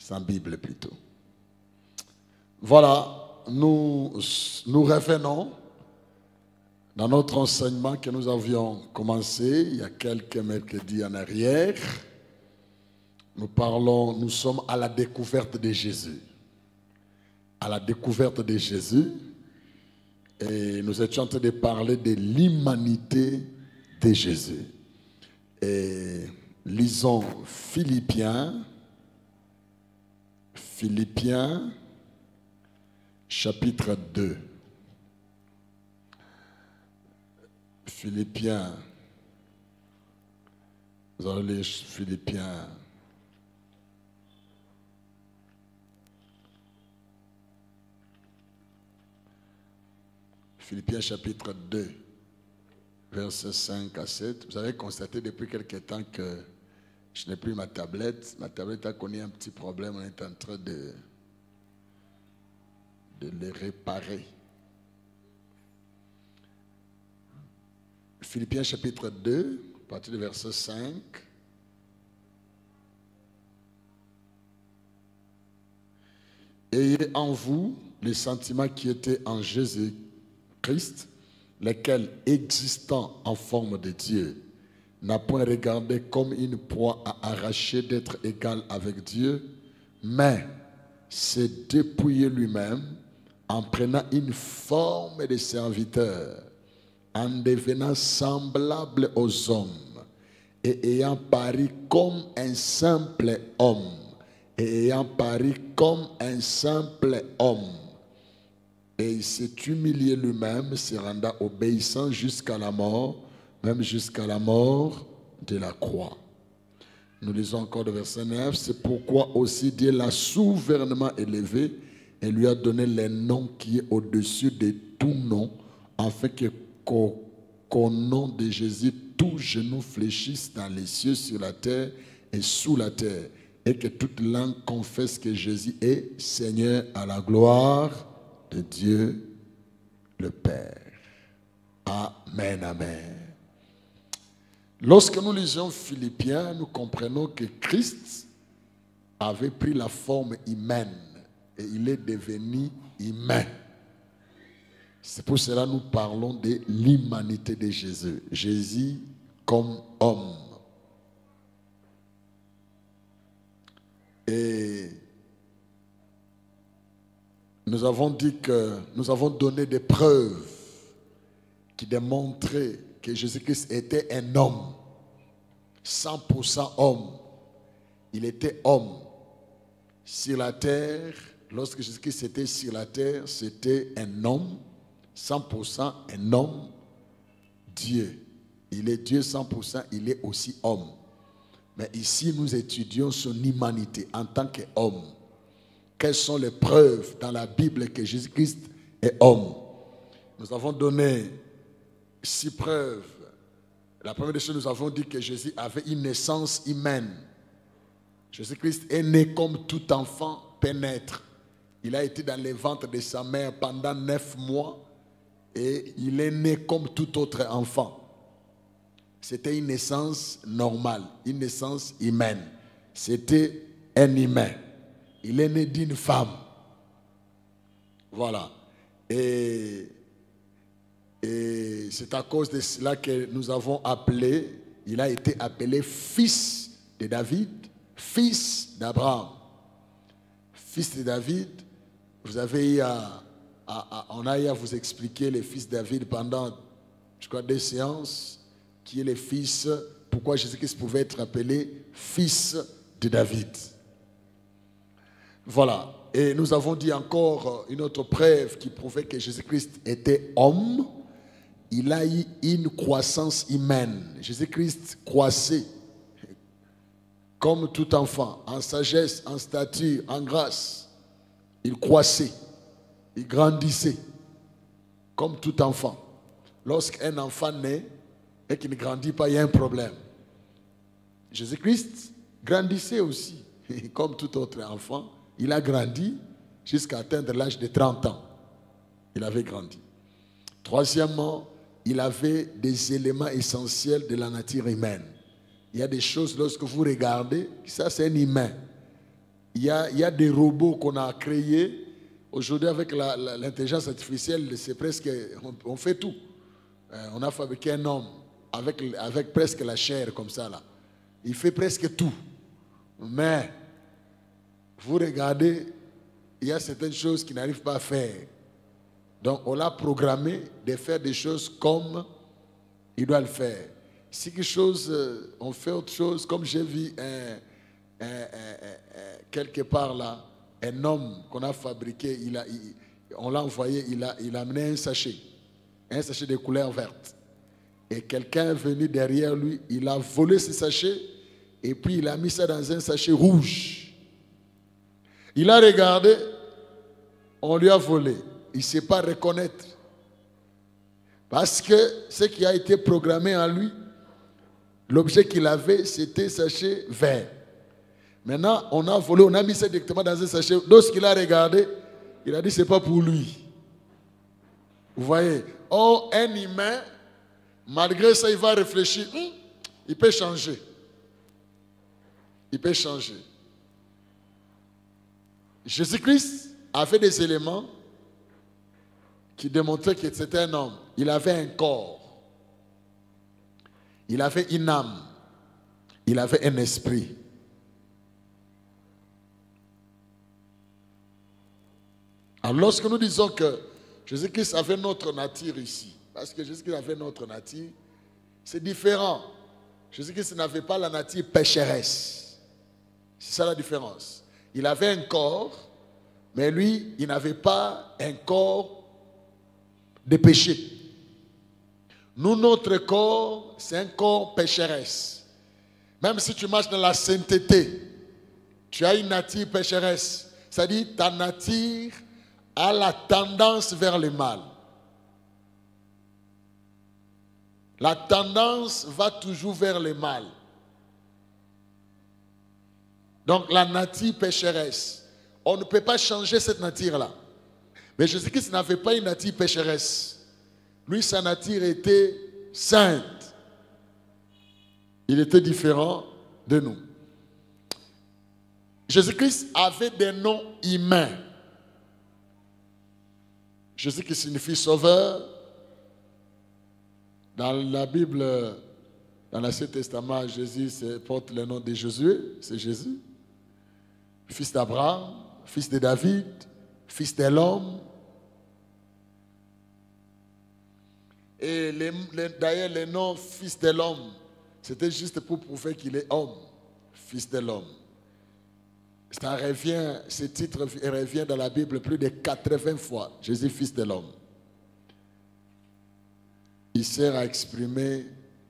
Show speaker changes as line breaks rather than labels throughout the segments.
sans Bible plutôt. Voilà, nous revenons dans notre enseignement que nous avions commencé il y a quelques mercredis en arrière. Nous sommes à la découverte de Jésus. À la découverte de Jésus. Et nous étions en train de parler de l'humanité de Jésus. Et lisons Philippiens chapitre 2. Philippiens, vous allez lire Philippiens chapitre 2, versets 5 à 7. Vous avez constaté depuis quelque temps que je n'ai plus ma tablette. Ma tablette a connu un petit problème. On est en train de les réparer. Philippiens chapitre 2, à partir du verset 5. Ayez en vous les sentiments qui étaient en Jésus-Christ, lesquels, existant en forme de Dieu, n'a point regardé comme une proie à arracher d'être égal avec Dieu, mais s'est dépouillé lui-même en prenant une forme de serviteur, en devenant semblable aux hommes, et ayant paru comme un simple homme, et il s'est humilié lui-même, se rendant obéissant jusqu'à la mort, même jusqu'à la mort de la croix. Nous lisons encore le verset 9. C'est pourquoi aussi Dieu l'a souverainement élevé et lui a donné le nom qui est au-dessus de tout nom, afin qu'au nom de Jésus, tout genou fléchisse dans les cieux, sur la terre et sous la terre, et que toute langue confesse que Jésus est Seigneur, à la gloire de Dieu le Père. Amen, amen. Lorsque nous lisons Philippiens, nous comprenons que Christ avait pris la forme humaine et il est devenu humain. C'est pour cela que nous parlons de l'humanité de Jésus. Jésus comme homme. Et nous avons dit que nous avons donné des preuves qui démontraient que Jésus-Christ était un homme, 100% homme. Il était homme. Sur la terre, lorsque Jésus-Christ était sur la terre, c'était un homme, 100% un homme, Dieu. Il est Dieu 100%, il est aussi homme. Mais ici, nous étudions son humanité en tant qu'homme. Quelles sont les preuves dans la Bible que Jésus-Christ est homme? Nous avons donné 6 preuves. La première des choses, nous avons dit que Jésus avait une naissance humaine. Jésus-Christ est né comme tout enfant peut naître. Il a été dans le ventre de sa mère pendant 9 mois et il est né comme tout autre enfant. C'était une naissance normale, une naissance humaine. C'était un humain. Il est né d'une femme. Voilà. Et c'est à cause de cela que nous avons appelé, il a été appelé fils de David, fils d'Abraham. Fils de David, vous avez on a eu à vous expliquer les fils de David pendant, je crois, 2 séances, qui est le fils, pourquoi Jésus-Christ pouvait être appelé fils de David. Voilà. Et nous avons dit encore une autre preuve qui prouvait que Jésus-Christ était homme. Il a eu une croissance humaine. Jésus-Christ croissait comme tout enfant, en sagesse, en stature, en grâce. Il croissait, il grandissait comme tout enfant. Lorsqu'un enfant naît et qu'il ne grandit pas, il y a un problème. Jésus-Christ grandissait aussi, comme tout autre enfant. Il a grandi jusqu'à atteindre l'âge de 30 ans. Il avait grandi. Troisièmement, il avait des éléments essentiels de la nature humaine. Il y a des choses, lorsque vous regardez, ça c'est un humain. il y a des robots qu'on a créés. Aujourd'hui, avec l'intelligence artificielle, c'est presque, on fait tout. On a fabriqué un homme avec presque la chair comme ça là. Il fait presque tout. Mais, vous regardez, il y a certaines choses qu'il n'arrive pas à faire. Donc, on l'a programmé de faire des choses comme il doit le faire. Si quelque chose, on fait autre chose, comme j'ai vu quelque part là, un homme qu'on a fabriqué, on l'a envoyé, il a amené un sachet de couleur verte. Et quelqu'un est venu derrière lui, il a volé ce sachet et puis il a mis ça dans un sachet rouge. Il a regardé, on lui a volé. Il ne sait pas reconnaître. Parce que ce qui a été programmé en lui, l'objet qu'il avait, c'était un sachet vert. Maintenant, on a volé, on a mis ça directement dans un sachet. Lorsqu'il a regardé, il a dit, ce n'est pas pour lui. Vous voyez? Oh, un humain, malgré ça, il va réfléchir. Il peut changer. Il peut changer. Jésus-Christ avait des éléments qui démontraient que c'était un homme. Il avait un corps. Il avait une âme. Il avait un esprit. Alors lorsque nous disons que Jésus-Christ avait notre nature ici, parce que Jésus-Christ avait notre nature, c'est différent. Jésus-Christ n'avait pas la nature pécheresse. C'est ça la différence. Il avait un corps, mais lui, il n'avait pas un corps de péché. Nous, notre corps, c'est un corps pécheresse. Même si tu marches dans la sainteté, tu as une nature pécheresse. C'est-à-dire, ta nature a la tendance vers le mal. La tendance va toujours vers le mal. Donc, la nature pécheresse. On ne peut pas changer cette nature-là. Mais Jésus-Christ n'avait pas une nature pécheresse. Lui, sa nature était sainte. Il était différent de nous. Jésus-Christ avait des noms humains. Jésus qui signifie sauveur. Dans la Bible, dans l'Ancien Testament, Jésus porte le nom de Josué, c'est Jésus. Fils d'Abraham, fils de David, fils de l'homme. Et d'ailleurs, le nom fils de l'homme, c'était juste pour prouver qu'il est homme, fils de l'homme. Ce titre revient dans la Bible plus de 80 fois. Jésus, fils de l'homme. Il sert à exprimer,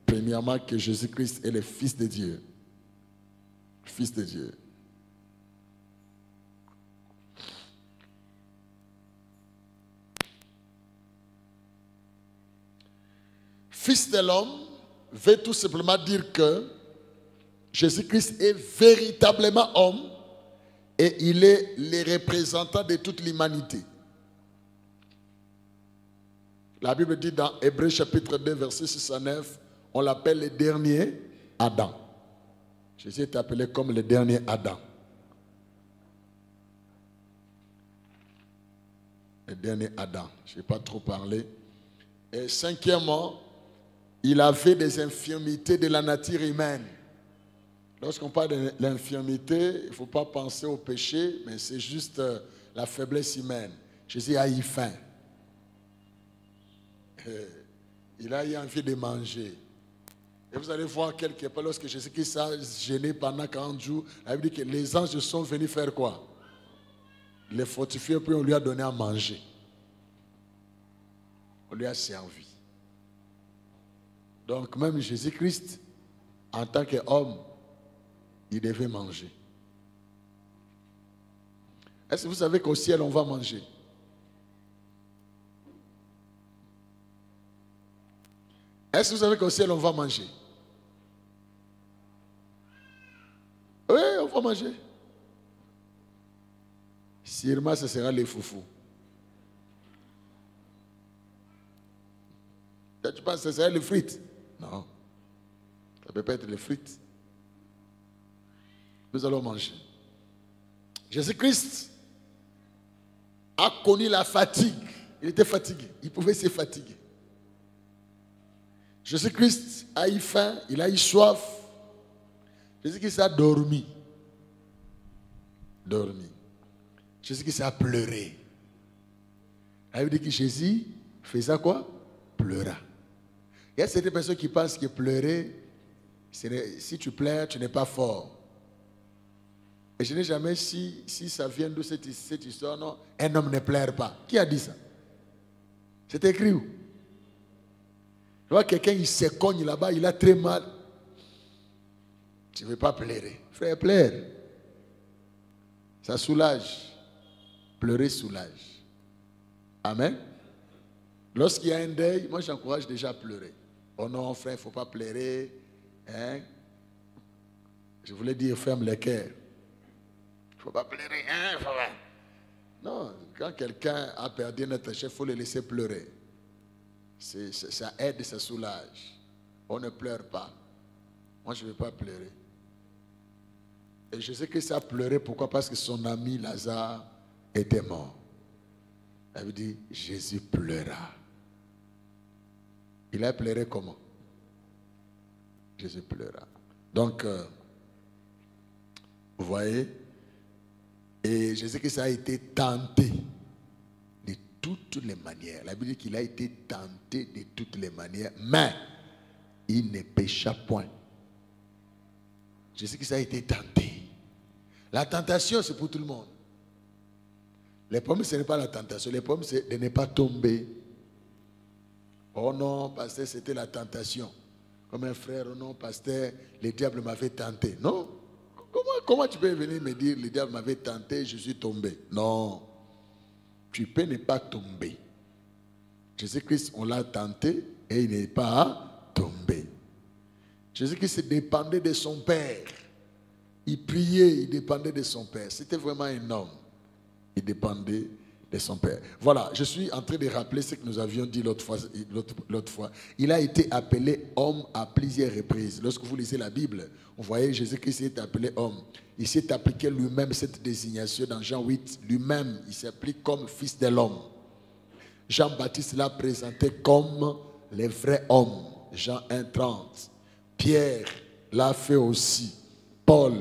premièrement, que Jésus-Christ est le Fils de Dieu. Fils de Dieu. Fils de l'homme veut tout simplement dire que Jésus-Christ est véritablement homme et il est le représentant de toute l'humanité. La Bible dit dans Hébreux chapitre 2, verset 6 à 9, on l'appelle le dernier Adam. Jésus est appelé comme le dernier Adam. Le dernier Adam. Je n'ai pas trop parlé. Et cinquièmement, il avait des infirmités de la nature humaine. Lorsqu'on parle de l'infirmité, il ne faut pas penser au péché, mais c'est juste la faiblesse humaine. Jésus a eu faim. Il a eu envie de manger. Et vous allez voir quelque part, lorsque Jésus-Christ a gêné pendant 40 jours, il dit que les anges sont venus faire quoi? Les fortifier, puis on lui a donné à manger. On lui a servi. Donc même Jésus-Christ, en tant qu'homme, il devait manger. Est-ce que vous savez qu'au ciel, on va manger? Est-ce que vous savez qu'au ciel, on va manger? Oui, on va manger. Sûrement, ce sera les foufous. Tu penses que ce sera les frites? Non. Ça ne peut pas être les frites. Nous allons manger. Jésus-Christ a connu la fatigue. Il était fatigué. Il pouvait se fatiguer. Jésus-Christ a eu faim. Il a eu soif. Jésus-Christ a dormi. Dormi. Jésus-Christ a pleuré. Ça veut dire que Jésus faisait quoi? Pleura. Il y a certaines personnes qui pensent que pleurer, si tu pleures, tu n'es pas fort. Et je n'ai jamais si ça vient de cette histoire, non, un homme ne pleure pas. Qui a dit ça? C'est écrit où? Je vois quelqu'un, il se cogne là-bas, il a très mal. Tu ne veux pas pleurer. Frère, pleure. Ça soulage. Pleurer soulage. Amen. Lorsqu'il y a un deuil, moi j'encourage déjà à pleurer. Oh non, frère, il ne faut pas pleurer. Hein? Je voulais dire, ferme les cœurs. Il ne faut pas pleurer. Hein? Non, quand quelqu'un a perdu un être cher, il faut le laisser pleurer. Ça aide, ça soulage. On ne pleure pas. Moi, je ne veux pas pleurer. Et je sais que ça a pleuré. Pourquoi? Parce que son ami Lazare était mort. Elle veut dire, Jésus pleura. Il a pleuré comment? Jésus pleura. Donc, vous voyez, et Jésus-Christ a été tenté de toutes les manières. La Bible dit qu'il a été tenté de toutes les manières, mais il ne pécha point. Jésus-Christ a été tenté. La tentation, c'est pour tout le monde. Le problème, ce n'est pas la tentation. Le problème, c'est de ne pas tomber. Oh non, pasteur, c'était la tentation. Comme un frère, oh non, pasteur, le diable m'avait tenté. Non. Comment tu peux venir me dire, le diable m'avait tenté, je suis tombé? Non. Tu peux ne pas tomber. Jésus-Christ, on l'a tenté et il n'est pas tombé. Jésus-Christ dépendait de son Père. Il priait, il dépendait de son Père. C'était vraiment un homme. Il dépendait de son Père. Voilà, je suis en train de rappeler ce que nous avions dit l'autre fois. Il a été appelé homme à plusieurs reprises. Lorsque vous lisez la Bible, vous voyez Jésus-Christ est appelé homme. Il s'est appliqué lui-même cette désignation dans Jean 8. Lui-même, il s'applique comme fils de l'homme. Jean-Baptiste l'a présenté comme le vrai homme. Jean 1,30. Pierre l'a fait aussi. Paul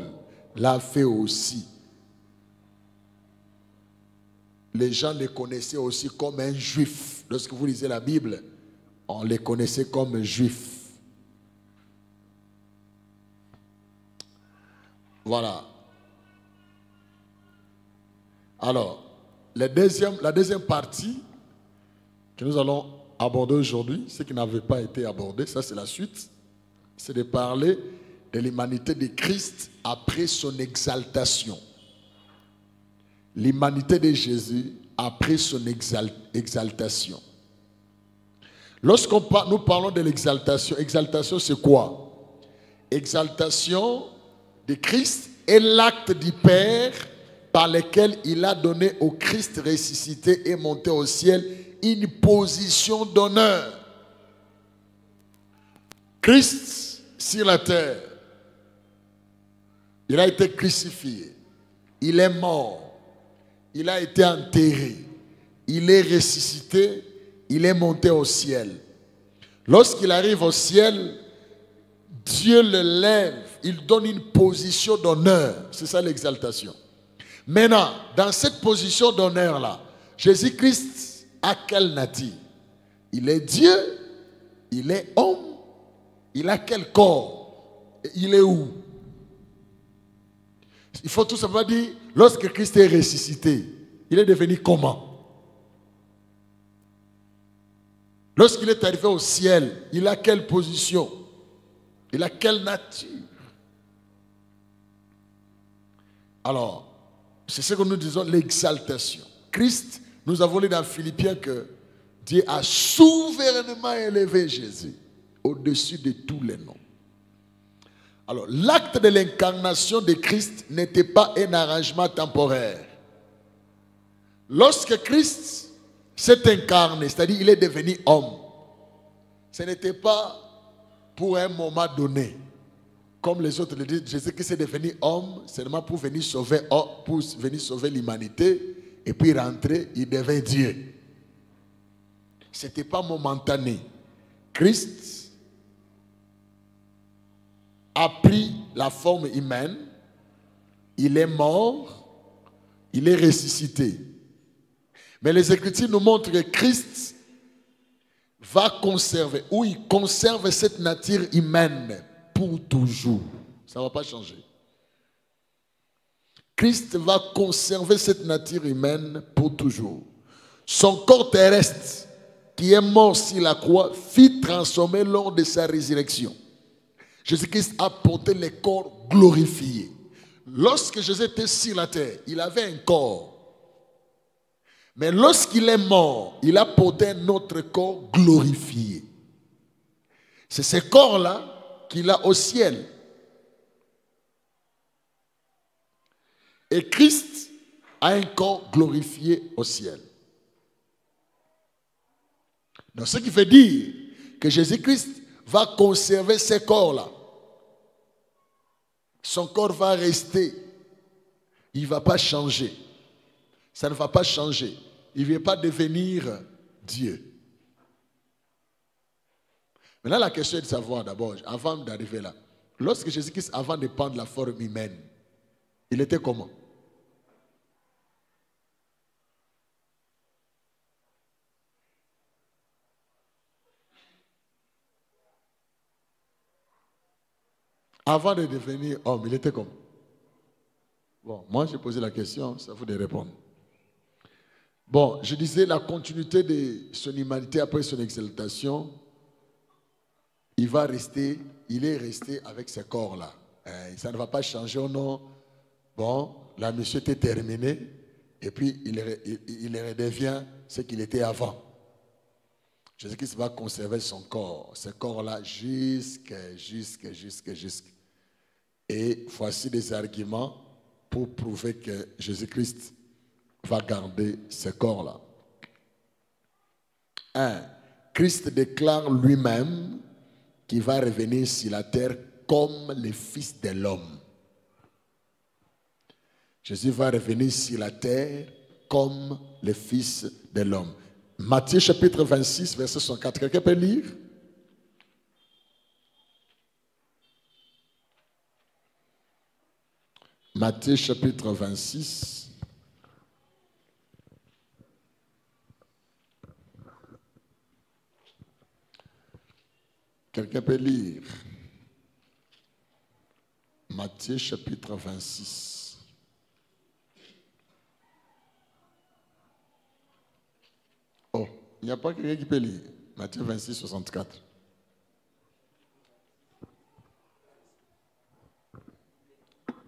l'a fait aussi. Les gens les connaissaient aussi comme un juif. Lorsque vous lisez la Bible, on les connaissait comme un juif. Voilà. Alors, la deuxième partie que nous allons aborder aujourd'hui, ce qui n'avait pas été abordé, ça c'est la suite, c'est de parler de l'humanité de Christ après son exaltation. L'humanité de Jésus après son exaltation. Lorsque nous parlons de l'exaltation, exaltation c'est quoi? Exaltation de Christ est l'acte du Père par lequel il a donné au Christ ressuscité et monté au ciel une position d'honneur. Christ sur la terre, il a été crucifié, il est mort. Il a été enterré, il est ressuscité, il est monté au ciel. Lorsqu'il arrive au ciel, Dieu le lève, il donne une position d'honneur. C'est ça l'exaltation. Maintenant, dans cette position d'honneur-là, Jésus-Christ a quelle nature? Il est Dieu, il est homme, il a quel corps? Il est où? Il faut tout simplement dire, lorsque Christ est ressuscité, il est devenu comment? Lorsqu'il est arrivé au ciel, il a quelle position? Il a quelle nature? Alors, c'est ce que nous disons, l'exaltation. Christ, nous avons lu dans Philippiens que Dieu a souverainement élevé Jésus au-dessus de tous les noms. Alors, l'acte de l'incarnation de Christ n'était pas un arrangement temporaire. Lorsque Christ s'est incarné, c'est-à-dire il est devenu homme, ce n'était pas pour un moment donné. comme les autres le disent, Jésus-Christ est devenu homme seulement pour venir sauver l'humanité et puis rentrer, il devint Dieu. Ce n'était pas momentané. Christ a pris la forme humaine, il est mort, il est ressuscité. Mais les Écritures nous montrent que Christ va conserver, ou il conserve cette nature humaine pour toujours. Ça ne va pas changer. Christ va conserver cette nature humaine pour toujours. Son corps terrestre, qui est mort sur la croix, fut transformé lors de sa résurrection. Jésus-Christ a porté le corps glorifié. Lorsque Jésus était sur la terre, il avait un corps. Mais lorsqu'il est mort, il a porté un autre corps glorifié. C'est ce corps-là qu'il a au ciel. Et Christ a un corps glorifié au ciel. Donc ce qui veut dire que Jésus-Christ va conserver ce corps-là. Son corps va rester. Il ne va pas changer. Ça ne va pas changer. Il ne va pas devenir Dieu. Maintenant, la question est de savoir d'abord, avant d'arriver là, lorsque Jésus-Christ, avant de prendre la forme humaine, il était comment? Avant de devenir homme, il était comment? Bon, moi j'ai posé la question, c'est à vous de répondre. Bon, je disais la continuité de son humanité après son exaltation, il est resté avec ce corps-là. Ça ne va pas changer au nom. Bon, la mission était terminée et puis il redevient ce qu'il était avant. Jésus-Christ va conserver son corps, ce corps-là jusqu'à. Et voici des arguments pour prouver que Jésus-Christ va garder ce corps-là. 1. Christ déclare lui-même qu'il va revenir sur la terre comme le Fils de l'homme. Jésus va revenir sur la terre comme le Fils de l'homme. Matthieu chapitre 26, verset 64. Quelqu'un peut lire? Matthieu chapitre 26. Quelqu'un peut lire? Matthieu chapitre 26. Oh, il n'y a pas quelqu'un qui peut lire. Matthieu 26, 64.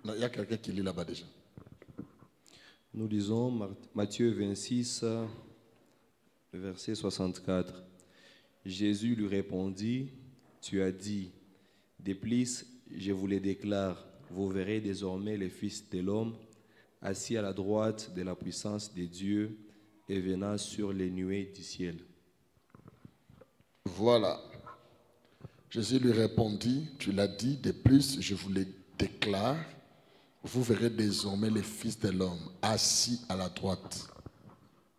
Non, il y a quelqu'un qui lit là-bas déjà.
Nous lisons Matthieu 26, verset 64. Jésus lui répondit, « Tu as dit, de plus, je vous le déclare, vous verrez désormais le Fils de l'homme assis à la droite de la puissance de Dieu et venant sur les nuées du ciel. »
Voilà. Jésus lui répondit, « Tu l'as dit, de plus, je vous le déclare, vous verrez désormais le Fils de l'homme assis à la droite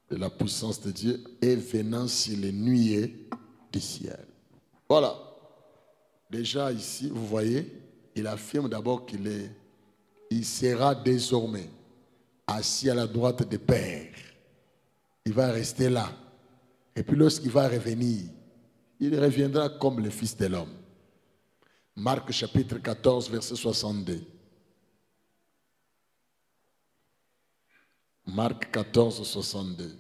de la puissance de Dieu et venant sur les nuées du ciel. » Voilà. Déjà ici, vous voyez, il affirme d'abord il sera désormais assis à la droite du Père. Il va rester là. Et puis lorsqu'il va revenir, il reviendra comme le Fils de l'homme. Marc chapitre 14, verset 62. Marc 14, 62.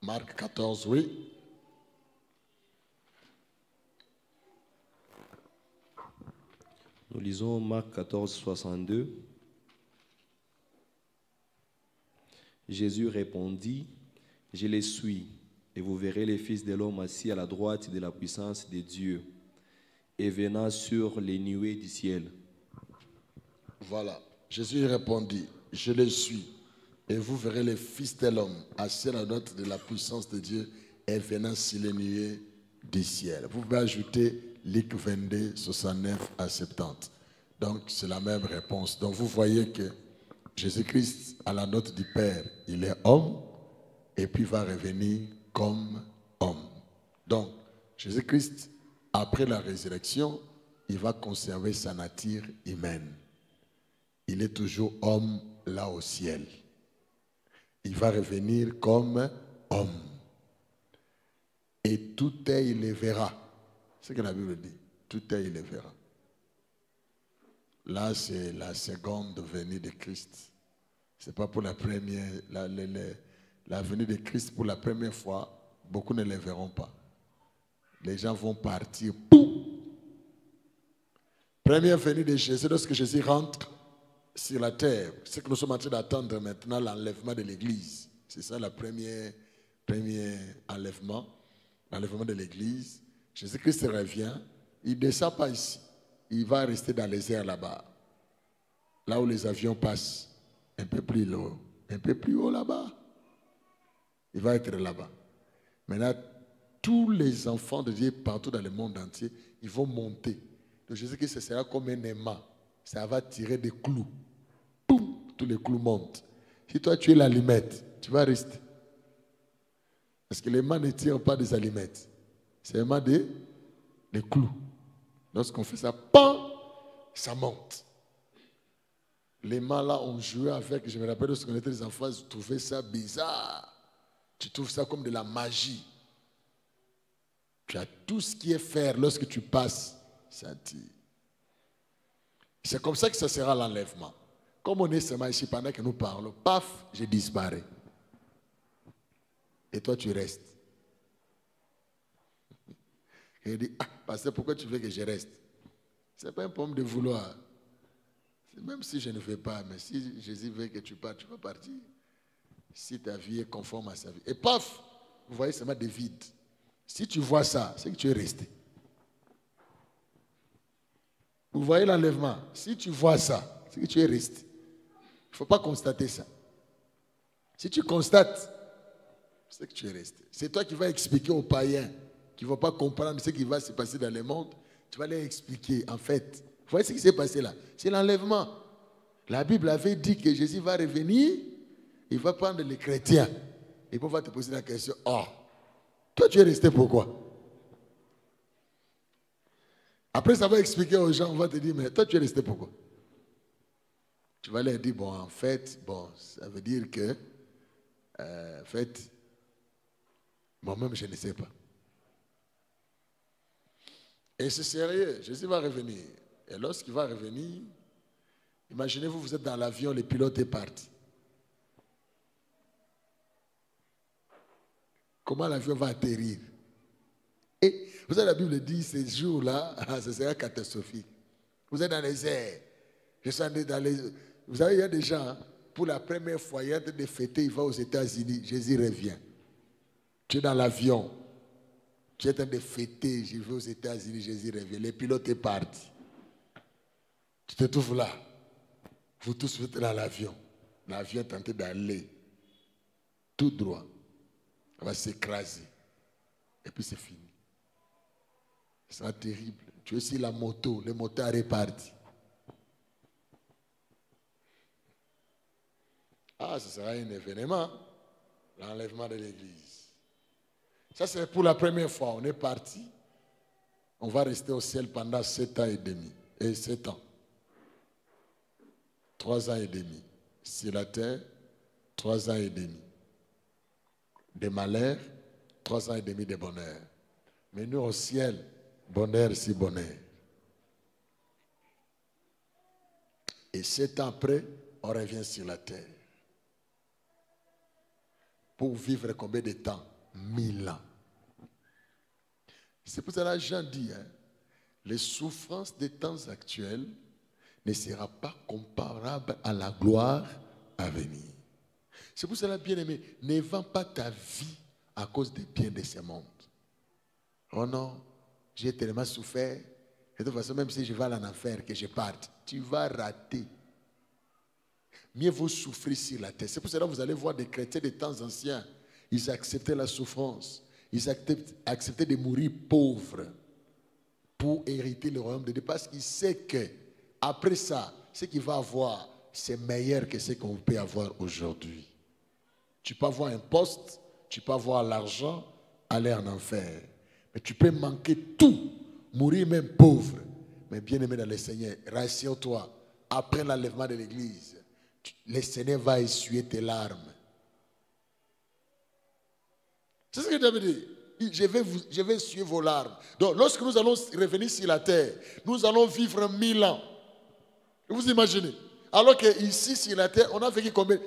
Marc 14, oui.
Nous lisons Marc 14, 62. Jésus répondit, « Je les suis, et vous verrez les Fils de l'homme assis à la droite de la puissance de Dieu, et venant sur les nuées du ciel. »
Voilà. Jésus répondit, « Je les suis. Et vous verrez les fils de l'homme assis à la droite de la puissance de Dieu et venant sur les nuées du ciel. Vous pouvez ajouter Luc 22, 69 à 70. Donc c'est la même réponse. Donc vous voyez que Jésus-Christ, à la note du Père, il est homme et puis va revenir comme homme. Donc Jésus-Christ, après la résurrection, il va conserver sa nature humaine. Il est toujours homme là au ciel. Il va revenir comme homme. Et tout œil il le verra. C'est ce que la Bible dit. Tout œil il le verra. Là, c'est la seconde venue de Christ. Ce n'est pas pour la première. La venue de Christ pour la première fois, beaucoup ne le verront pas. Les gens vont partir. Poum! Première venue de Jésus, lorsque Jésus rentre sur la terre, ce que nous sommes en train d'attendre maintenant, l'enlèvement de l'Église. C'est ça le premier enlèvement, l'enlèvement de l'Église. Jésus-Christ revient, il ne descend pas ici. Il va rester dans les airs là-bas, là où les avions passent, un peu plus haut là-bas. Il va être là-bas. Maintenant, tous les enfants de Dieu partout dans le monde entier, ils vont monter. Donc Jésus-Christ, ce sera comme un aimant. Ça va tirer des clous. Boum, tous les clous montent. Si toi tu es l'allumette, tu vas rester. Parce que l'aimant ne tire pas des allumettes. C'est l'aimant des clous. Lorsqu'on fait ça, pam, ça monte. L'aimant là, on jouait avec. Je me rappelle lorsqu'on était des enfants, je trouvais ça bizarre. Tu trouves ça comme de la magie. Tu as tout ce qui est fer lorsque tu passes, ça tire. C'est comme ça que ça sera l'enlèvement. Comme on est seulement ici pendant que nous parlons, paf, je disparais. Et toi, tu restes. Et il dit, ah, pasteur, pourquoi tu veux que je reste? Ce n'est pas un problème de vouloir. Même si je ne veux pas, mais si Jésus veut que tu partes, tu vas partir. Si ta vie est conforme à sa vie. Et paf, vous voyez seulement des vides. Si tu vois ça, c'est que tu es resté. Vous voyez l'enlèvement. Si tu vois ça, c'est que tu es resté. Il ne faut pas constater ça. Si tu constates, c'est que tu es resté. C'est toi qui vas expliquer aux païens qui ne vont pas comprendre ce qui va se passer dans le monde. Tu vas leur expliquer, en fait. Vous voyez ce qui s'est passé là? C'est l'enlèvement. La Bible avait dit que Jésus va revenir, il va prendre les chrétiens. Et puis on va te poser la question, oh, toi tu es resté pourquoi? Après ça va expliquer aux gens, on va te dire, mais toi tu es resté pourquoi? Tu vas leur dire, bon, en fait, bon, ça veut dire que, en fait, moi-même je ne sais pas. Et c'est sérieux, Jésus va revenir. Et lorsqu'il va revenir, imaginez-vous, vous êtes dans l'avion, le pilote est parti. Comment l'avion va atterrir? Et vous savez, la Bible dit, ces jours-là, ce sera catastrophique. Vous êtes dans les airs. Vous savez, il y a des gens, pour la première fois, il y a des fêtés, il va aux États-Unis, Jésus revient. Tu es dans l'avion. Tu es en train de fêter, je vais aux États-Unis, Jésus revient. Le pilote est parti. Tu te trouves là. Vous tous êtes dans l'avion. L'avion est tenté d'aller tout droit. Ça va s'écraser. Et puis c'est fini. Ça sera terrible. Tu es sur la moto, le moteur est parti. Ah, ce sera un événement. L'enlèvement de l'église. Ça, c'est pour la première fois. On est parti. On va rester au ciel pendant 7 ans et demi. Et 7 ans. 3 ans et demi. Sur la terre, 3 ans et demi. De malheur, 3 ans et demi de bonheur. Mais nous, au ciel, bonheur, si bonheur. Et 7 ans après, on revient sur la terre. Pour vivre combien de temps? 1000 ans. C'est pour cela que Jean dit, les souffrances des temps actuels ne seront pas comparables à la gloire à venir. C'est pour cela, bien-aimé, ne vends pas ta vie à cause des biens de ce monde. Oh non, j'ai tellement souffert. De toute façon, même si je vais aller en enfer, que je parte, tu vas rater. mieux vaut souffrir sur la terre. C'est pour cela que vous allez voir des chrétiens des temps anciens, ils acceptaient la souffrance, ils acceptaient de mourir pauvres pour hériter le royaume de Dieu, parce qu'ils savent que après ça, ce qu'il va avoir, c'est meilleur que ce qu'on peut avoir aujourd'hui. Tu peux avoir un poste, tu peux avoir l'argent, aller en enfer. Mais tu peux manquer tout, mourir même pauvre. Mais bien aimé dans le Seigneur, rassure-toi, après l'enlèvement de l'église, le Seigneur va essuyer tes larmes. C'est ce que Dieu dit. Je vais essuyer vos larmes. Donc lorsque nous allons revenir sur la terre, nous allons vivre 1000 ans. Vous imaginez? Alors qu'ici sur la terre, on a vécu combien?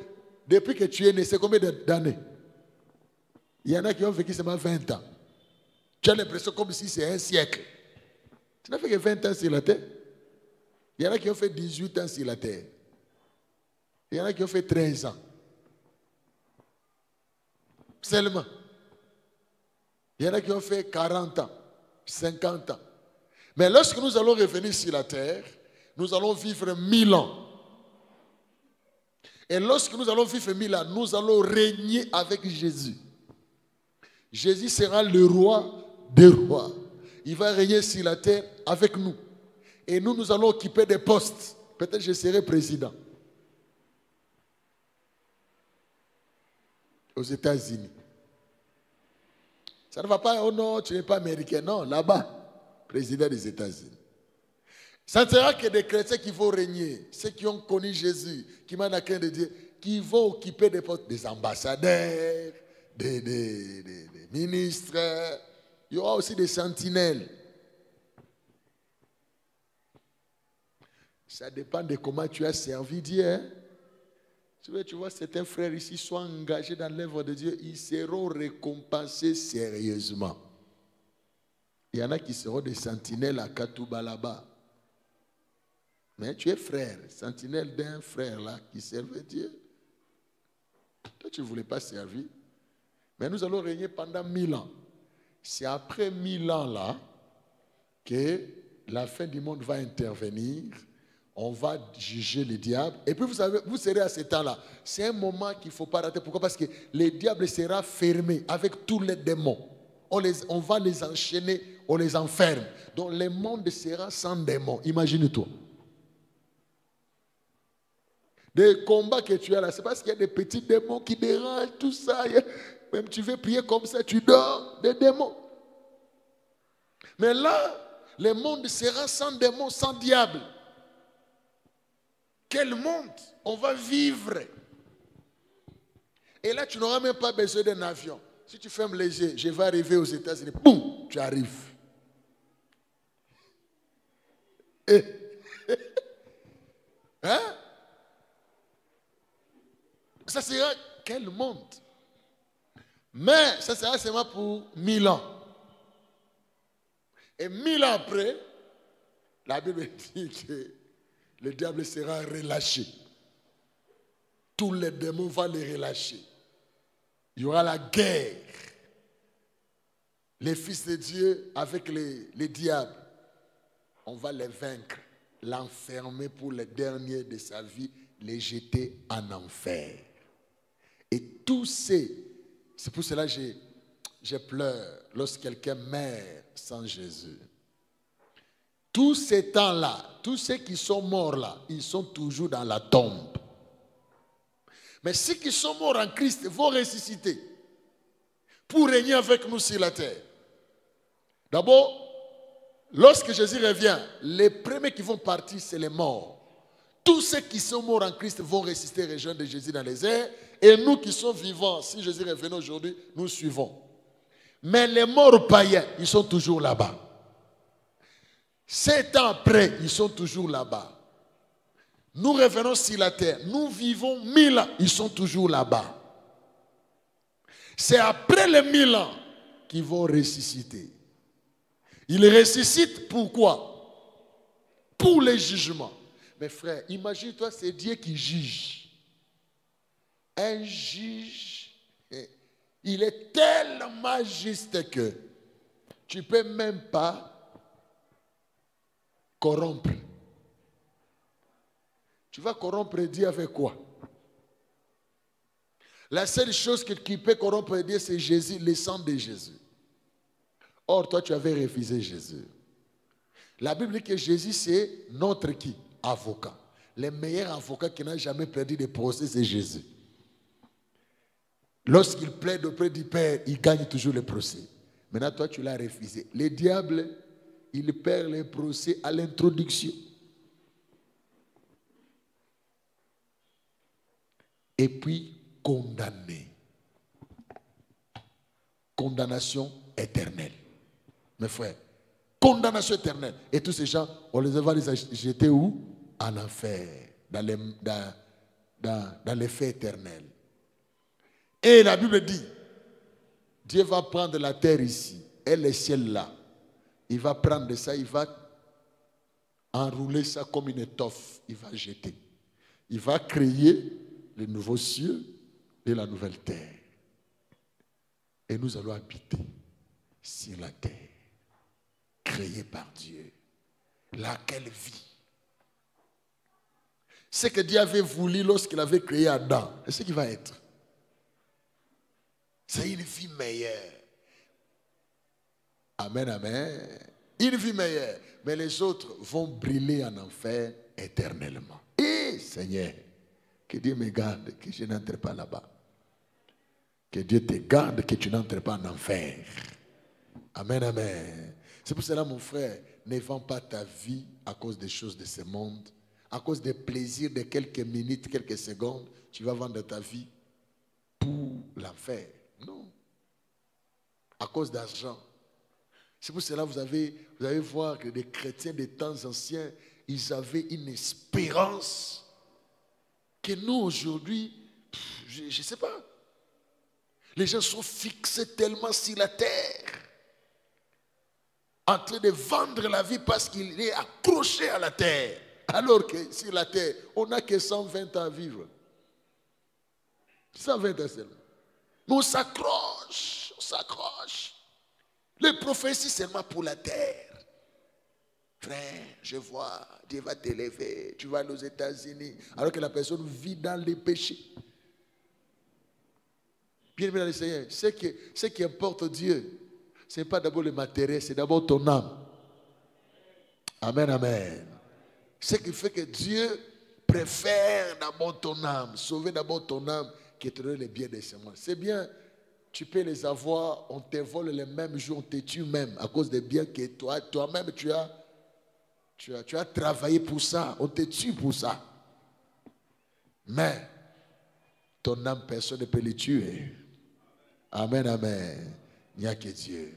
Depuis que tu es né, c'est combien d'années? Il y en a qui ont vécu seulement 20 ans. Tu as l'impression comme si c'est un siècle. Tu n'as fait que 20 ans sur la terre. Il y en a qui ont fait 18 ans sur la terre. Il y en a qui ont fait 13 ans. Seulement. Il y en a qui ont fait 40 ans, 50 ans. Mais lorsque nous allons revenir sur la terre, nous allons vivre 1000 ans. Et lorsque nous allons vivre 1000 ans, nous allons régner avec Jésus. Jésus sera le roi des rois. Il va régner sur la terre avec nous. Et nous allons occuper des postes. Peut-être je serai président. Aux États-Unis. Ça ne va pas, oh non, tu n'es pas américain. Non, là-bas, président des États-Unis. Ça ne sera que des chrétiens qui vont régner. Ceux qui ont connu Jésus, qui m'en a craint de Dieu, qui vont occuper des postes, des ambassadeurs, des ministres. Il y aura aussi des sentinelles. Ça dépend de comment tu as servi Dieu. Hein? Tu vois, certains frères ici sont engagés dans l'œuvre de Dieu, ils seront récompensés sérieusement. Il y en a qui seront des sentinelles à Katouba là-bas. Mais tu es frère, sentinelle d'un frère là qui servait Dieu. Toi, tu ne voulais pas servir. Mais nous allons régner pendant 1000 ans. C'est après 1000 ans là que la fin du monde va intervenir. On va juger le diable. Et puis vous savez, vous serez à ce temps-là. C'est un moment qu'il ne faut pas rater. Pourquoi? Parce que le diable sera fermé avec tous les démons. On va les enchaîner, on les enferme. Donc le monde sera sans démons. Imagine-toi. Des combats que tu as là, c'est parce qu'il y a des petits démons qui dérangent, tout ça. Même tu veux prier comme ça, tu dors, des démons. Mais là, le monde sera sans démons, sans diable. Quel monde on va vivre. Et là, tu n'auras même pas besoin d'un avion. Si tu fermes les yeux, je vais arriver aux États-Unis. Boum, tu arrives. Hein? Ça sera quel monde? Mais ça sera seulement pour 1000 ans. Et 1000 ans après, la Bible dit que le diable sera relâché. Tous les démons vont les relâcher. Il y aura la guerre. Les fils de Dieu avec les diables. On va les vaincre. L'enfermer pour les derniers de sa vie. Les jeter en enfer. Et tous c'est pour cela que je pleure lorsque quelqu'un meurt sans Jésus. Tous ces temps-là, tous ceux qui sont morts là, ils sont toujours dans la tombe. Mais ceux qui sont morts en Christ vont ressusciter pour régner avec nous sur la terre. D'abord, lorsque Jésus revient, les premiers qui vont partir, c'est les morts. Tous ceux qui sont morts en Christ vont ressusciter et rejoindre Jésus dans les airs. Et nous qui sommes vivants, si Jésus revient aujourd'hui, nous suivons. Mais les morts païens, ils sont toujours là-bas. 7 ans après, ils sont toujours là-bas. Nous revenons sur la terre. Nous vivons 1000 ans. Ils sont toujours là-bas. C'est après les 1000 ans qu'ils vont ressusciter. Ils ressuscitent pourquoi? Pour les jugements. Mais frère, imagine-toi, c'est Dieu qui juge. Un juge, il est tellement juste que tu ne peux même pas corrompre. Tu vas corrompre Dieu avec quoi? La seule chose qui peut corrompre Dieu, c'est Jésus, le sang de Jésus. Or, toi, tu avais refusé Jésus. La Bible dit que Jésus, c'est notre qui? Avocat. Le meilleur avocat qui n'a jamais perdu de procès, c'est Jésus. Lorsqu'il plaide auprès du Père, il gagne toujours le procès. Maintenant, toi, tu l'as refusé. Le diable, il perd le procès à l'introduction. Et puis, condamné. Condamnation éternelle. Mes frères, condamnation éternelle. Et tous ces gens, on les va les jeter où? En enfer, dans les feux éternels. Et la Bible dit, Dieu va prendre la terre ici et le ciel là. Il va prendre ça, il va enrouler ça comme une étoffe. Il va jeter. Il va créer les nouveaux cieux et la nouvelle terre. Et nous allons habiter sur la terre, créée par Dieu. Laquelle vie? Ce que Dieu avait voulu lorsqu'il avait créé Adam, c'est ce qui va être. C'est une vie meilleure. Amen, amen. Une vie meilleure. Mais les autres vont brûler en enfer éternellement. Et Seigneur, que Dieu me garde, que je n'entre pas là-bas. Que Dieu te garde, que tu n'entres pas en enfer. Amen, amen. C'est pour cela, mon frère, ne vends pas ta vie à cause des choses de ce monde. À cause des plaisirs de quelques minutes, quelques secondes, tu vas vendre ta vie pour l'enfer. Non. À cause d'argent. C'est pour cela que vous allez voir que les chrétiens des temps anciens, ils avaient une espérance que nous aujourd'hui, je ne sais pas. Les gens sont fixés tellement sur la terre, en train de vendre la vie parce qu'il est accroché à la terre. Alors que sur la terre, on n'a que 120 ans à vivre. 120 ans seulement. Mais on s'accroche, on s'accroche. Les prophéties seulement pour la terre. Frère, je vois, Dieu va t'élever, tu vas aller aux États-Unis, alors que la personne vit dans les péchés. Bien aimé dans le Seigneur, ce qui importe Dieu, ce n'est pas d'abord le matériel, c'est d'abord ton âme. Amen, amen. Ce qui fait que Dieu préfère d'abord ton âme, sauver d'abord ton âme, qui te donne les biens de ce monde. C'est bien, tu peux les avoir, on te vole le même jour, on te tue même à cause des biens que toi-même tu as travaillé pour ça, on te tue pour ça. Mais ton âme, personne ne peut le tuer. Amen, amen. Il n'y a que Dieu.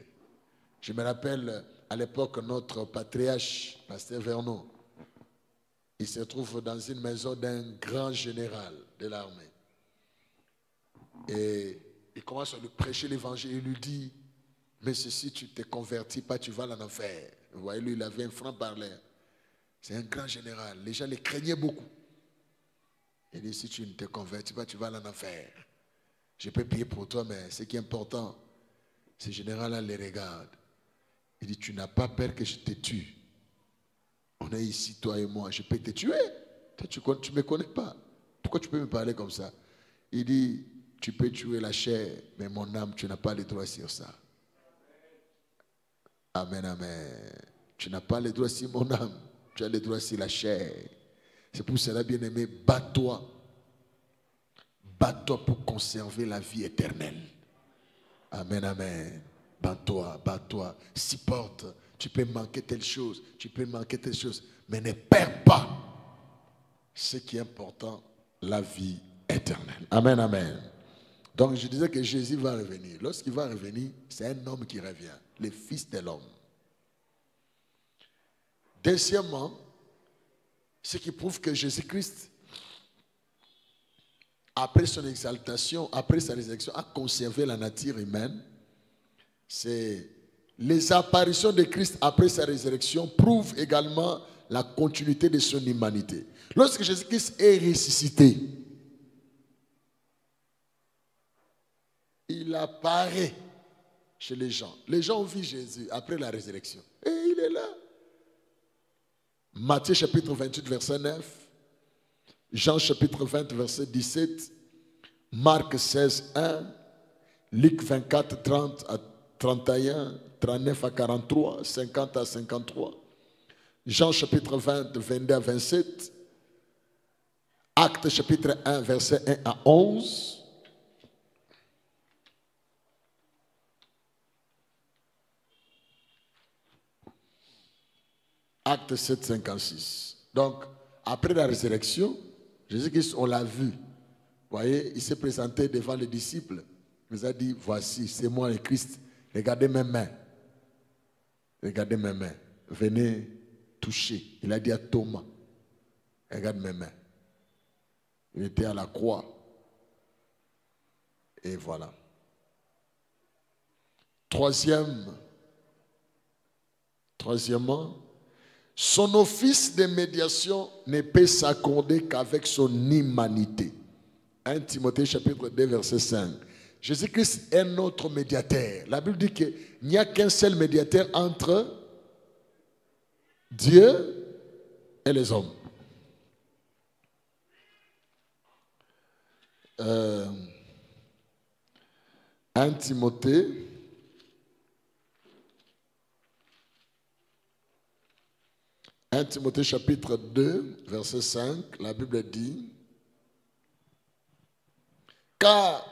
Je me rappelle à l'époque, notre patriarche, Pasteur Vernon, il se trouve dans une maison d'un grand général de l'armée. Et il commence à lui prêcher l'évangile. Il lui dit, mais si tu ne te convertis pas, tu vas en enfer. Vous voyez, lui, il avait un franc-parler. C'est un grand général. Les gens le craignaient beaucoup. Il dit, si tu ne te convertis pas, tu vas en enfer. Je peux payer pour toi, mais ce qui est important, ce général-là les regarde. Il dit, tu n'as pas peur que je te tue. On est ici, toi et moi, je peux te tuer. Tu ne me connais pas. Pourquoi tu peux me parler comme ça? Il dit, tu peux tuer la chair, mais mon âme, tu n'as pas le droit sur ça. Amen, amen. Tu n'as pas le droit sur mon âme, tu as le droit sur la chair. C'est pour cela, bien-aimé, bats-toi. Bats-toi pour conserver la vie éternelle. Amen, amen. Bats-toi, bats-toi. Supporte. Tu peux manquer telle chose, mais ne perds pas ce qui est important, la vie éternelle. Amen, amen. Donc je disais que Jésus va revenir. Lorsqu'il va revenir, c'est un homme qui revient, le Fils de l'homme. Deuxièmement, ce qui prouve que Jésus-Christ, après son exaltation, après sa résurrection, a conservé la nature humaine, c'est les apparitions de Christ après sa résurrection prouvent également la continuité de son humanité. Lorsque Jésus-Christ est ressuscité, il apparaît chez les gens. Les gens ont vu Jésus après la résurrection. Et il est là. Matthieu chapitre 28, verset 9. Jean chapitre 20, verset 17. Marc 16, 1, Luc 24, 30 à 31, 39 à 43, 50 à 53, Jean chapitre 20, 22 à 27, Actes chapitre 1, verset 1 à 11, Acte 7, 56. Donc, après la résurrection, Jésus-Christ, on l'a vu. Vous voyez, il s'est présenté devant les disciples. Il nous a dit, voici, c'est moi le Christ. Regardez mes mains. Regardez mes mains. Venez toucher. Il a dit à Thomas, regarde mes mains. Il était à la croix. Et voilà. Troisièmement, son office de médiation ne peut s'accorder qu'avec son humanité. 1 Timothée chapitre 2 verset 5. Jésus-Christ est notre médiateur. La Bible dit qu'il n'y a qu'un seul médiateur entre Dieu et les hommes. 1 Timothée chapitre 2, verset 5, la Bible dit, car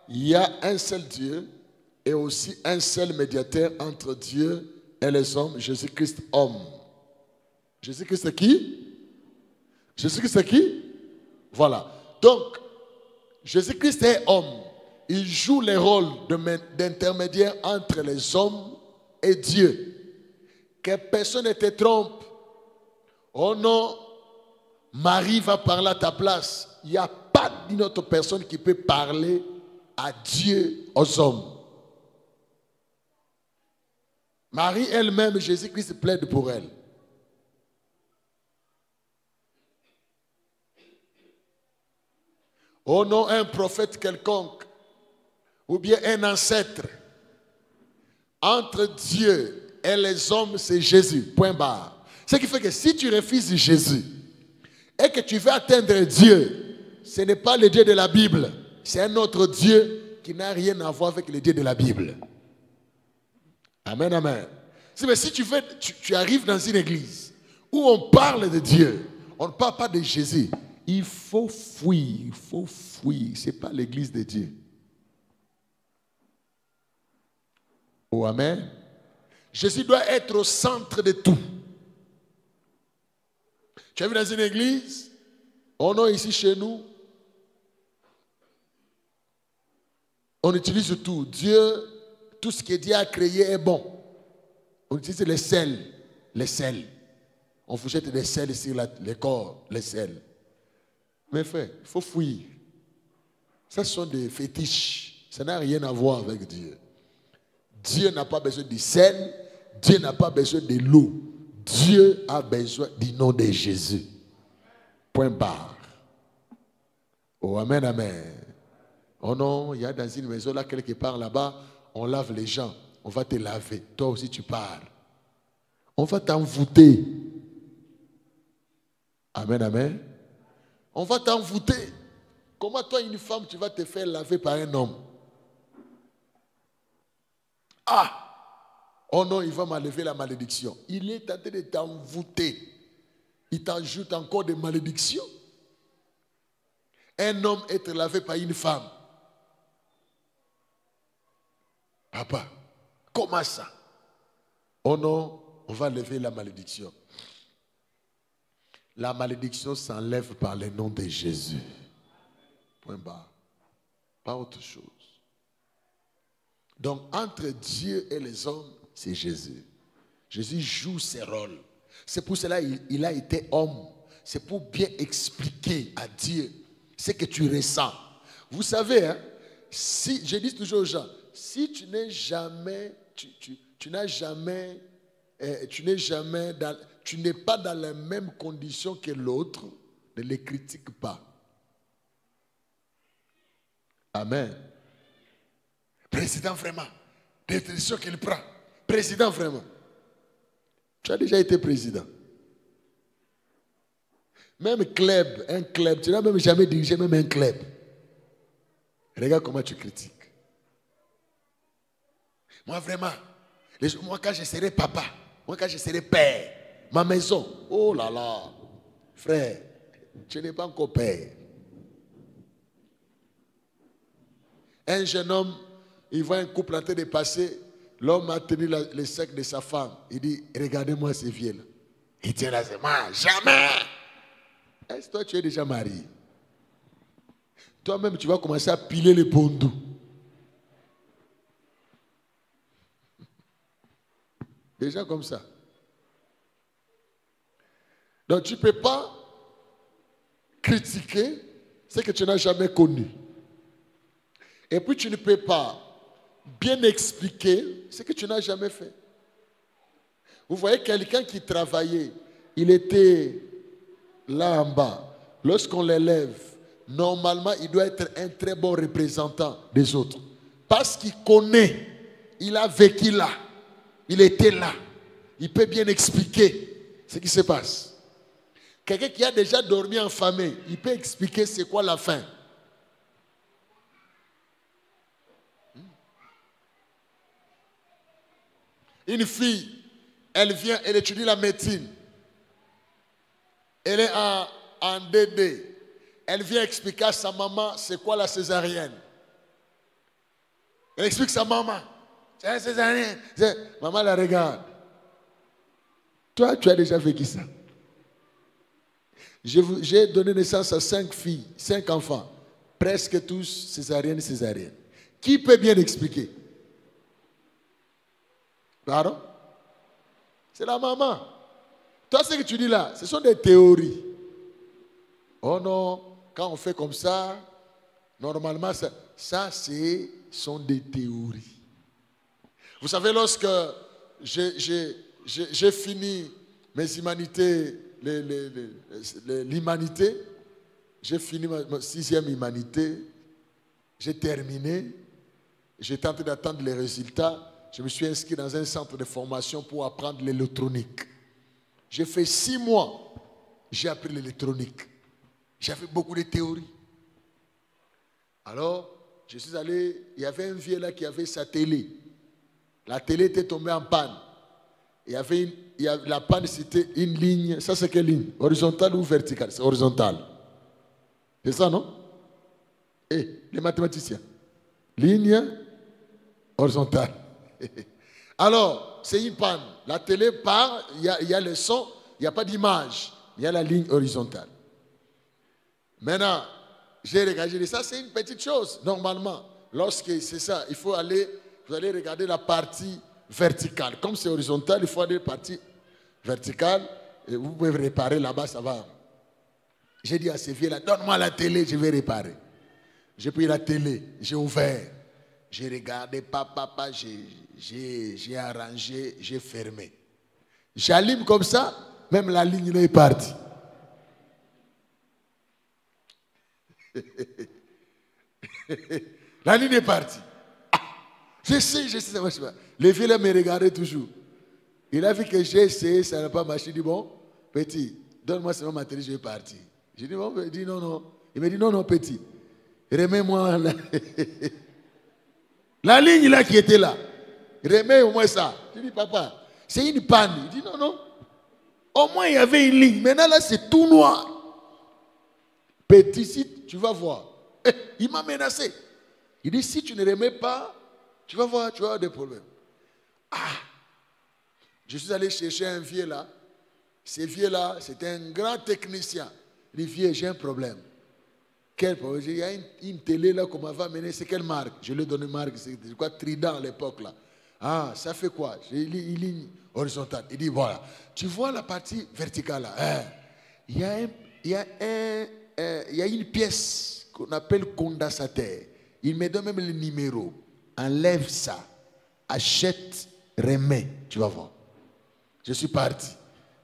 il y a un seul Dieu et aussi un seul médiateur entre Dieu et les hommes, Jésus-Christ homme. Jésus-Christ c'est qui? Jésus-Christ c'est qui? Voilà. Donc, Jésus-Christ est homme. Il joue le rôle d'intermédiaire entre les hommes et Dieu. Que personne ne te trompe. Oh non, Marie va parler à ta place. Il n'y a pas d'une autre personne qui peut parler à Dieu, aux hommes. Marie elle-même, Jésus-Christ plaide pour elle. Oh non, un prophète quelconque, ou bien un ancêtre, entre Dieu et les hommes, c'est Jésus, point barre. Ce qui fait que si tu refuses Jésus et que tu veux atteindre Dieu, ce n'est pas le Dieu de la Bible, c'est un autre Dieu qui n'a rien à voir avec le Dieu de la Bible. Amen, amen. Mais si tu arrives dans une église où on parle de Dieu, on ne parle pas de Jésus, il faut fuir, ce n'est pas l'église de Dieu. Oh, amen. Jésus doit être au centre de tout. Tu as vu dans une église, oh non, ici chez nous, on utilise tout. Dieu, tout ce que Dieu a créé est bon. On utilise les sels. On vous jette des sels sur le corps, les sels. Mais frère, il faut fuir. Ça, ce sont des fétiches. Ça n'a rien à voir avec Dieu. Dieu n'a pas besoin du sel. Dieu n'a pas besoin de l'eau. Dieu a besoin du nom de Jésus. Point barre. Oh, amen, amen. Oh non, il y a dans une maison là, quelque part là-bas, on lave les gens. On va te laver. Toi aussi, tu parles. On va t'envoûter. Amen, amen. On va t'envoûter. Comment toi, une femme, tu vas te faire laver par un homme? Ah! Oh non, il va m'enlever la malédiction. Il est en train de t'envoûter. Il t'ajoute encore des malédictions. Un homme être lavé par une femme. Papa, comment ça? Oh non, on va lever la malédiction. La malédiction s'enlève par le nom de Jésus. Point barre. Pas autre chose. Donc, entre Dieu et les hommes, c'est Jésus. Jésus joue ses rôles. C'est pour cela qu'il a été homme. C'est pour bien expliquer à Dieu ce que tu ressens. Vous savez, hein, si, je dis toujours aux gens, si tu n'es jamais, tu n'es pas dans les mêmes conditions que l'autre, ne les critique pas. Amen. Président, vraiment, des décisions qu'il prend. Président, vraiment. Tu as déjà été président. Même club, un club, tu n'as même jamais dirigé même un club. Regarde comment tu critiques. Moi vraiment, moi quand je serai papa, moi quand je serai père, ma maison, oh là là, frère, tu n'es pas encore père. Un jeune homme, il voit un couple en train de passer, l'homme a tenu le sac de sa femme, il dit, regardez-moi ces vieux-là. Il tient là, c'est moi, jamais. Est-ce que toi tu es déjà marié? Toi-même tu vas commencer à piler les pondous. Déjà comme ça. Donc tu ne peux pas critiquer ce que tu n'as jamais connu. Et puis tu ne peux pas bien expliquer ce que tu n'as jamais fait. Vous voyez quelqu'un qui travaillait, il était là en bas. Lorsqu'on l'élève, normalement il doit être un très bon représentant des autres. Parce qu'il connaît, il a vécu là, il était là. Il peut bien expliquer ce qui se passe. Quelqu'un qui a déjà dormi en famille, il peut expliquer c'est quoi la fin. Une fille, elle vient, elle étudie la médecine. Elle est en DD. Elle vient expliquer à sa maman c'est quoi la césarienne. Elle explique à sa maman. C'est la césarienne. Maman la regarde. Toi, tu as déjà vécu ça. J'ai donné naissance à 5 filles, 5 enfants. Presque tous césariennes. Qui peut bien expliquer? Pardon? C'est la maman. Toi, ce que tu dis là, ce sont des théories. Oh non, quand on fait comme ça, normalement, ça sont des théories. Vous savez, lorsque j'ai fini mes humanités, l'humanité, j'ai fini ma 6e humanité, j'ai terminé, j'étais en train d'attendre les résultats. Je me suis inscrit dans un centre de formation pour apprendre l'électronique. J'ai fait 6 mois, j'ai appris l'électronique. J'avais beaucoup de théories. Alors, je suis allé, il y avait un vieux là qui avait sa télé. La télé était tombée en panne. La panne, c'était une ligne. Ça, c'est quelle ligne? Horizontale ou verticale? C'est horizontale. C'est ça, non? Les mathématiciens. Ligne horizontale. Alors, c'est une panne. La télé part, il y a le son, il n'y a pas d'image. Il y a la ligne horizontale. Maintenant, j'ai regardé, j'ai dit, ça c'est une petite chose, normalement. Lorsque c'est ça, vous allez regarder la partie verticale. Comme c'est horizontal, il faut aller à la partie verticale. Et vous pouvez réparer là-bas, ça va. J'ai dit à ces vieux-là, donne-moi la télé, je vais réparer. J'ai pris la télé, j'ai ouvert. J'ai regardé, papa, j'ai arrangé, j'ai fermé. J'allume comme ça, même la ligne est partie. La ligne est partie. Ah, je sais, ça marche pas. Le vieux là me regardait toujours. Il a vu que j'ai essayé, ça n'a pas marché. Il dit, bon, petit, donne-moi seulement ma télé, je vais partir. J'ai dit, bon, il dit, non. Il me dit, non, petit, remets-moi la ligne là qui était là. Remets au moins ça. Je dis, papa, c'est une panne. Il dit, non. Au moins, il y avait une ligne. Maintenant, là, c'est tout noir. Petit, si tu vas voir. Il m'a menacé. Il dit, si tu ne remets pas, tu vas voir, tu vas avoir des problèmes. Ah! Je suis allé chercher un vieux là. Ce vieux là, c'était un grand technicien. Il dit, vieux, j'ai un problème. Quel problème? Il y a une télé là qu'on m'avait amené. C'est quelle marque? Je lui ai donné une marque. C'est quoi? Trident à l'époque là. Ah, ça fait quoi? J'ai une ligne horizontale. Il dit, voilà. Tu vois la partie verticale là. Il y a une pièce qu'on appelle condensateur. Il me donne même le numéro. Enlève ça. Achète, remets. Tu vas voir. Je suis parti.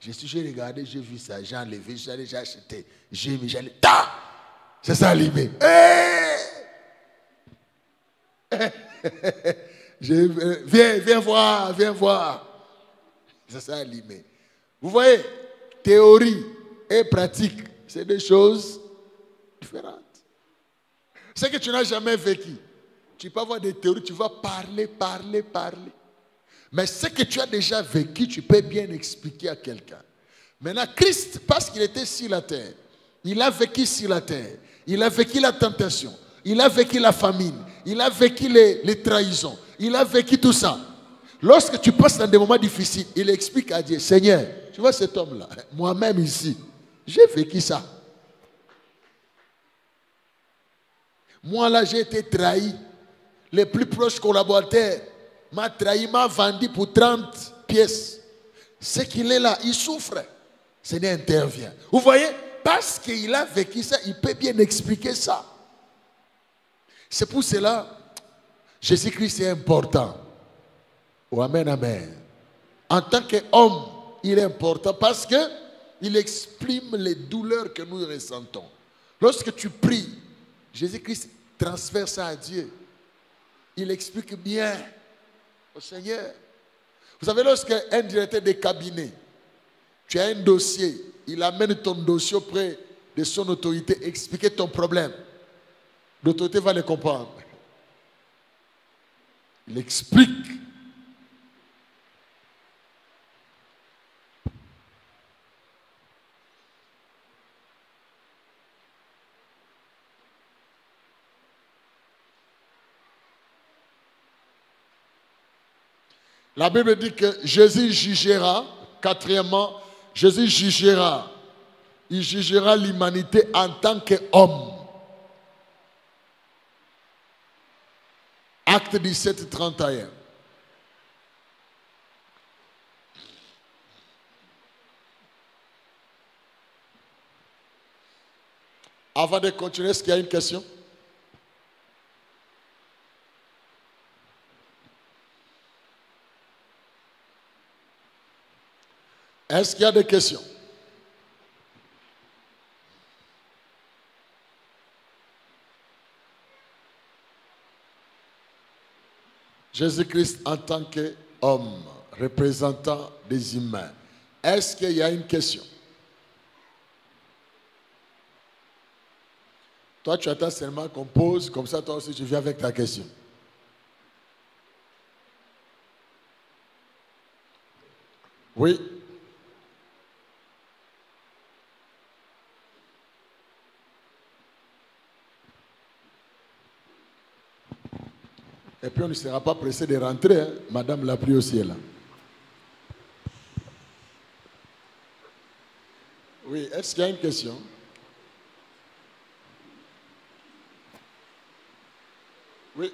J'ai regardé, j'ai vu ça. J'ai enlevé, j'ai acheté. J'ai mis, j'ai allé. C'est ça allumé. Viens voir. C'est ça allumé. Vous voyez, théorie et pratique, c'est des choses différentes. Ce que tu n'as jamais vécu, tu peux avoir des théories, tu vas parler. Mais ce que tu as déjà vécu, tu peux bien expliquer à quelqu'un. Maintenant, Christ, parce qu'il était sur la terre, il a vécu sur la terre, il a vécu la tentation, il a vécu la famine, il a vécu les trahisons, il a vécu tout ça. Lorsque tu passes dans des moments difficiles, il explique à Dieu, Seigneur, tu vois cet homme-là, moi-même ici, j'ai vécu ça. Moi là, j'ai été trahi. Les plus proches collaborateurs m'ont trahi, m'a vendu pour 30 pièces. Ce qu'il est là, il souffre. Seigneur intervient. Vous voyez, parce qu'il a vécu ça, il peut bien expliquer ça. C'est pour cela, Jésus-Christ est important. Oh, amen, amen. En tant qu'homme, il est important parce qu'il exprime les douleurs que nous ressentons. Lorsque tu pries, Jésus-Christ transfère ça à Dieu. Il explique bien au Seigneur. Vous savez, lorsqu'un directeur de cabinet, tu as un dossier, il amène ton dossier auprès de son autorité, expliquer ton problème. L'autorité va le comprendre. Il explique. La Bible dit que Jésus jugera, quatrièmement, Jésus jugera. Il jugera l'humanité en tant qu'homme. Acte 17, 31. Avant de continuer, est-ce qu'il y a une question? Est-ce qu'il y a des questions? Jésus-Christ en tant qu'homme, représentant des humains. Est-ce qu'il y a une question? Toi, tu attends seulement qu'on pose, comme ça, toi aussi, tu viens avec ta question. Oui. Et puis on ne sera pas pressé de rentrer. Hein. Madame l'a pris aussi là. Oui, est-ce qu'il y a une question? Oui.